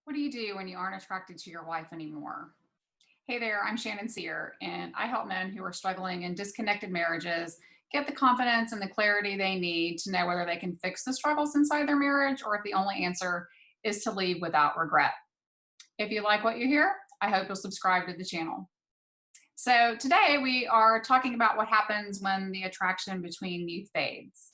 What do you do when you aren't attracted to your wife anymore? Hey there, I'm Shannon Cyr, and I help men who are struggling in disconnected marriages get the confidence and the clarity they need to know whether they can fix the struggles inside their marriage or if the only answer is to leave without regret. If you like what you hear, I hope you'll subscribe to the channel. So, today we are talking about what happens when the attraction between you fades.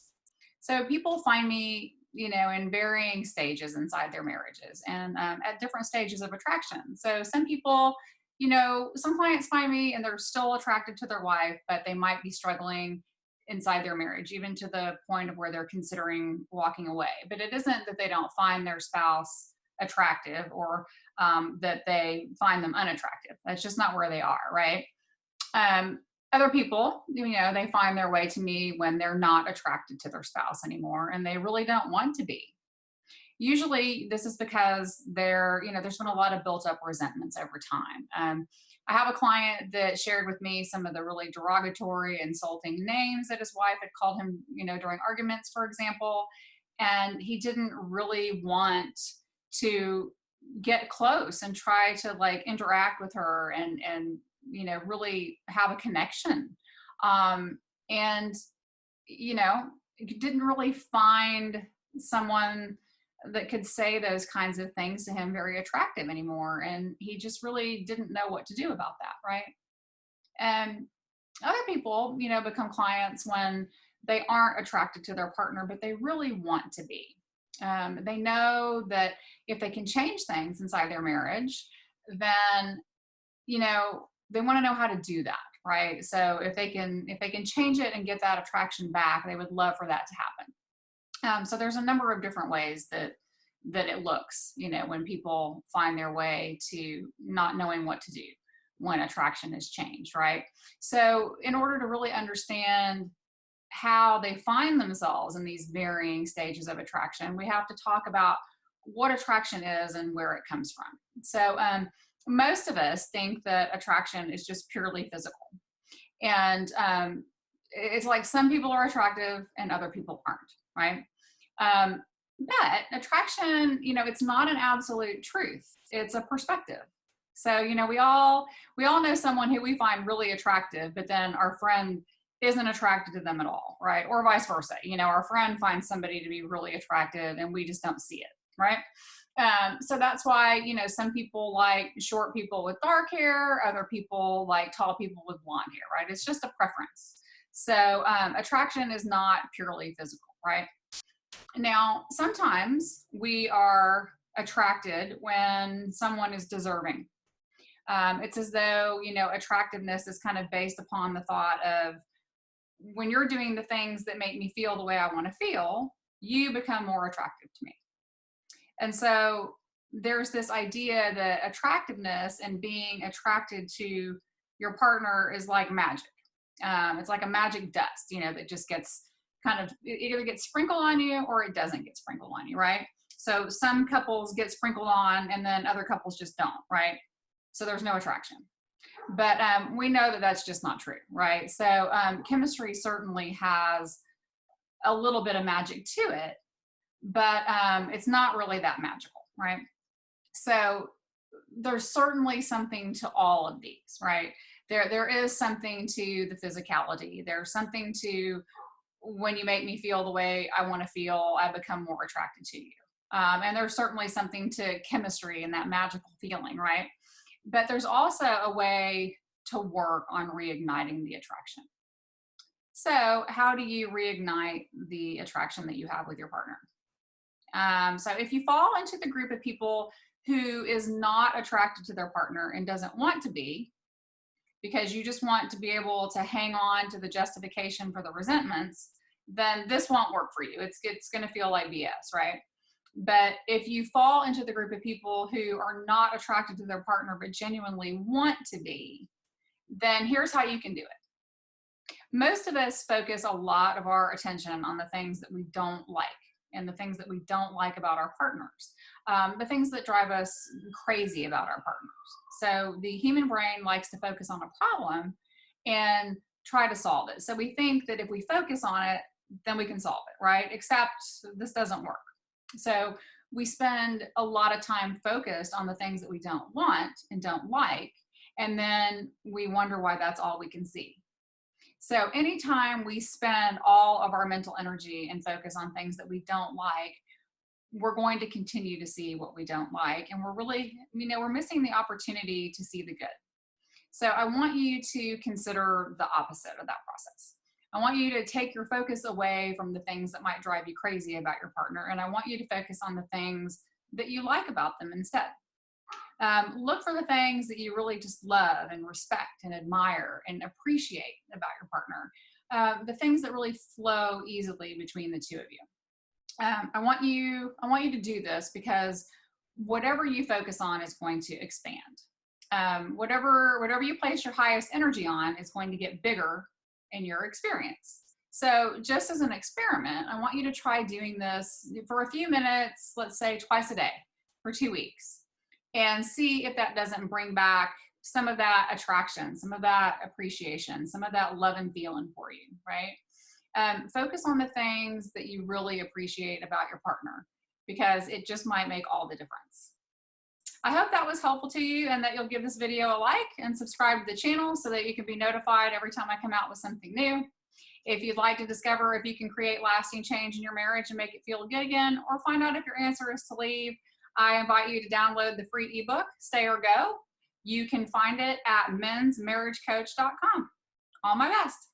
So people find me, in varying stages inside their marriages and at different stages of attraction. So some people, some clients find me and they're still attracted to their wife, but they might be struggling inside their marriage, even to the point of where they're considering walking away. But it isn't that they don't find their spouse attractive or that they find them unattractive. That's just not where they are, right? Um, Other people, they find their way to me when they're not attracted to their spouse anymore and they really don't want to be. Usually, this is because there's been a lot of built up resentments over time. I have a client that shared with me some of the really derogatory, insulting names that his wife had called him, during arguments, for example. And he didn't really want to get close and try to like interact with her and really have a connection. And didn't really find someone that could say those kinds of things to him very attractive anymore, and he just really didn't know what to do about that, right? And other people, become clients when they aren't attracted to their partner but they really want to be. They know that if they can change things inside their marriage, then they want to know how to do that, right? So if they can change it and get that attraction back, they would love for that to happen. So there's a number of different ways that it looks, when people find their way to not knowing what to do when attraction has changed, right? So in order to really understand how they find themselves in these varying stages of attraction, we have to talk about what attraction is and where it comes from. So most of us think that attraction is just purely physical. And it's like some people are attractive and other people aren't, right? But attraction, it's not an absolute truth. It's a perspective. So, we all know someone who we find really attractive, but then our friend isn't attracted to them at all, right? Or vice versa. Our friend finds somebody to be really attractive and we just don't see it, right? So that's why, some people like short people with dark hair, other people like tall people with blonde hair, right? It's just a preference. So attraction is not purely physical, right? Now, sometimes we are attracted when someone is deserving. It's as though, attractiveness is kind of based upon the thought of when you're doing the things that make me feel the way I want to feel, you become more attractive to me. And so there's this idea that attractiveness and being attracted to your partner is like magic. It's like a magic dust, that just gets it either gets sprinkled on you or it doesn't get sprinkled on you, right? So some couples get sprinkled on and then other couples just don't, right? So there's no attraction. But we know that that's just not true, right? So chemistry certainly has a little bit of magic to it, but it's not really that magical, right? So there's certainly something to all of these, right? There is something to the physicality. There's something to when you make me feel the way I want to feel, I become more attracted to you. And there's certainly something to chemistry and that magical feeling, right? But there's also a way to work on reigniting the attraction. So how do you reignite the attraction that you have with your partner? So if you fall into the group of people who is not attracted to their partner and doesn't want to be, because you just want to be able to hang on to the justification for the resentments, then this won't work for you. It's going to feel like BS, right? But if you fall into the group of people who are not attracted to their partner but genuinely want to be, then here's how you can do it. Most of us focus a lot of our attention on the things that we don't like and the things that we don't like about our partners, the things that drive us crazy about our partners. So the human brain likes to focus on a problem and try to solve it. So we think that if we focus on it, then we can solve it, right? Except this doesn't work. So we spend a lot of time focused on the things that we don't want and don't like, and then we wonder why that's all we can see. So anytime we spend all of our mental energy and focus on things that we don't like, we're going to continue to see what we don't like, and we're really, we're missing the opportunity to see the good. So I want you to consider the opposite of that process. I want you to take your focus away from the things that might drive you crazy about your partner, and I want you to focus on the things that you like about them instead. Look for the things that you really just love and respect and admire and appreciate about your partner. The things that really flow easily between the two of you. I want you to do this because whatever you focus on is going to expand. Whatever you place your highest energy on is going to get bigger in your experience. So just as an experiment, I want you to try doing this for a few minutes, let's say twice a day for 2 weeks, and see if that doesn't bring back some of that attraction, some of that appreciation, some of that love and feeling for you, right? Focus on the things that you really appreciate about your partner, because it just might make all the difference. I hope that was helpful to you, and that you'll give this video a like and subscribe to the channel so that you can be notified every time I come out with something new. If you'd like to discover if you can create lasting change in your marriage and make it feel good again, or find out if your answer is to leave, I invite you to download the free ebook, Stay or Go. You can find it at mensmarriagecoach.com. All my best.